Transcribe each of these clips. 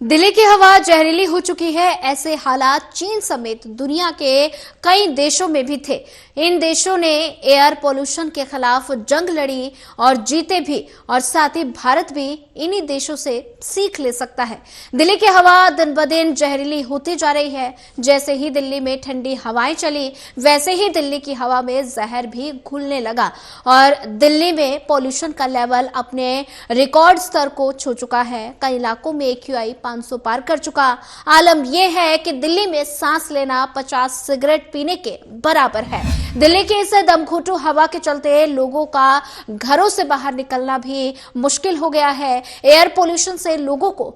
दिल्ली की हवा जहरीली हो चुकी है। ऐसे हालात चीन समेत दुनिया के कई देशों में भी थे। इन देशों ने एयर पोल्यूशन के खिलाफ जंग लड़ी और जीते भी, और साथ ही भारत भी इन्हीं देशों से सीख ले सकता है। दिल्ली की हवा दिन ब दिन जहरीली होती जा रही है। जैसे ही दिल्ली में ठंडी हवाएं चली, वैसे ही दिल्ली की हवा में जहर भी घुलने लगा और दिल्ली में पोल्यूशन का लेवल अपने रिकॉर्ड स्तर को छू चुका है। कई इलाकों में AQI 500 पार कर चुका। आलम यह है कि दिल्ली में सांस लेना 50 सिगरेट पीने के बराबर है। दिल्ली की इस दमघोंटू हवा के चलते लोगों का घरों से बाहर निकलना भी मुश्किल हो गया है। एयर पोल्यूशन से लोगों को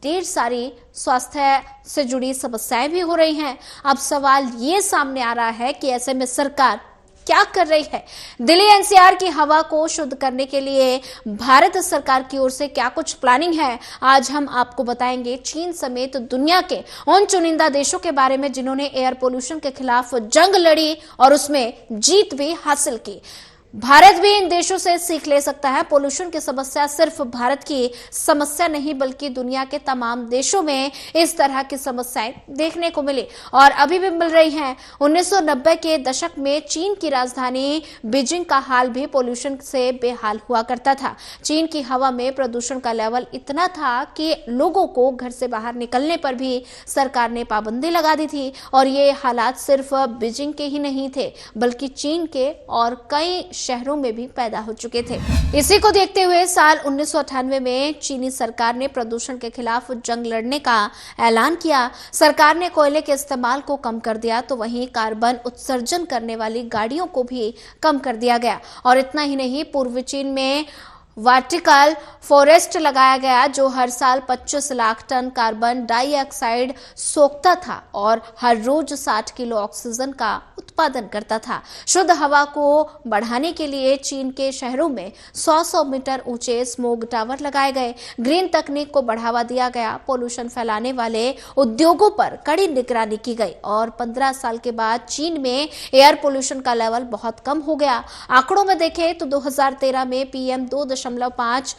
ढेर सारी स्वास्थ्य से जुड़ी समस्याएं भी हो रही हैं। अब सवाल ये सामने आ रहा है कि ऐसे में सरकार क्या कर रही है। दिल्ली NCR की हवा को शुद्ध करने के लिए भारत सरकार की ओर से क्या कुछ प्लानिंग है, आज हम आपको बताएंगे। चीन समेत दुनिया के उन चुनिंदा देशों के बारे में जिन्होंने एयर पोल्यूशन के खिलाफ जंग लड़ी और उसमें जीत भी हासिल की। भारत भी इन देशों से सीख ले सकता है। पोल्यूशन की समस्या सिर्फ भारत की समस्या नहीं, बल्कि दुनिया के तमाम देशों में इस तरह की समस्याएं देखने को मिली और अभी भी मिल रही हैं। 1990 के दशक में चीन की राजधानी बीजिंग का हाल भी पोल्यूशन से बेहाल हुआ करता था। चीन की हवा में प्रदूषण का लेवल इतना था कि लोगों को घर से बाहर निकलने पर भी सरकार ने पाबंदी लगा दी थी। और ये हालात सिर्फ बीजिंग के ही नहीं थे, बल्कि चीन के और कई शहरों में भी पैदा हो चुके थे। इसी को देखते हुए साल 1998 में चीनी सरकार ने प्रदूषण के खिलाफ जंग लड़ने का ऐलान किया। सरकार ने कोयले के इस्तेमाल को कम कर दिया, तो वहीं कार्बन उत्सर्जन करने वाली गाड़ियों को भी कम कर दिया गया। और इतना ही नहीं, पूर्वी चीन में वर्टिकल फॉरेस्ट लगाया गया जो हर साल 25 लाख टन कार्बन डाइऑक्साइड सोखता था और हर रोज 60 किलो ऑक्सीजन का उत्पादन करता था। शुद्ध हवा को बढ़ाने के लिए चीन के शहरों में 100 मीटर ऊंचे स्मोग टावर लगाए गए। ग्रीन तकनीक को बढ़ावा दिया गया। पोल्यूशन फैलाने वाले उद्योगों पर कड़ी निगरानी की गई और 15 साल के बाद चीन में एयर पोल्यूशन का लेवल बहुत कम हो गया। आंकड़ों में देखें तो 2013 में PM 2.5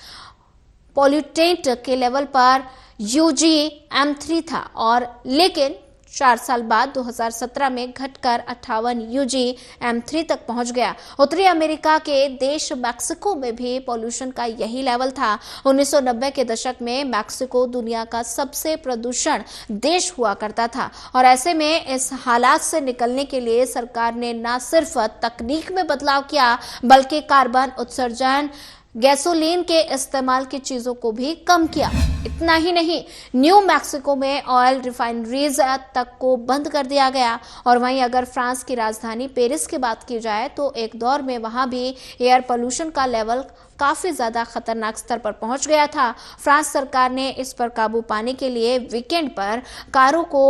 पॉल्यूटेंट के लेवल पर UGM3 था, और लेकिन 4 साल बाद 2017 में घटकर 58 UGM3 तक पहुंच गया। उत्तरी अमेरिका के देश मैक्सिको में भी पोल्यूशन का यही लेवल था। 1990 के दशक में मैक्सिको दुनिया का सबसे प्रदूषण देश हुआ करता था। और ऐसे में इस हालात से निकलने के लिए सरकार ने न सिर्फ तकनीक में बदलाव किया, बल्कि कार्बन उत्सर्जन, गैसोलीन के इस्तेमाल की चीजों को भी कम किया। इतना ही नहीं, न्यू मैक्सिको में ऑयल रिफाइनरीज तक को बंद कर दिया गया। और वहीं अगर फ्रांस की राजधानी पेरिस की बात की जाए तो एक दौर में वहां भी एयर पोल्यूशन का लेवल काफी ज्यादा खतरनाक स्तर पर पहुंच गया था। फ्रांस सरकार ने इस पर काबू पाने के लिए वीकेंड पर कारों को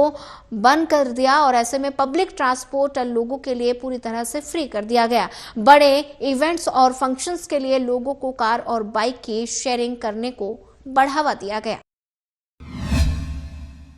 बंद कर दिया और ऐसे में पब्लिक ट्रांसपोर्ट लोगों के लिए पूरी तरह से फ्री कर दिया गया। बड़े इवेंट्स और फंक्शंस के लिए लोगों को कार और बाइक की शेयरिंग करने को बढ़ावा दिया गया।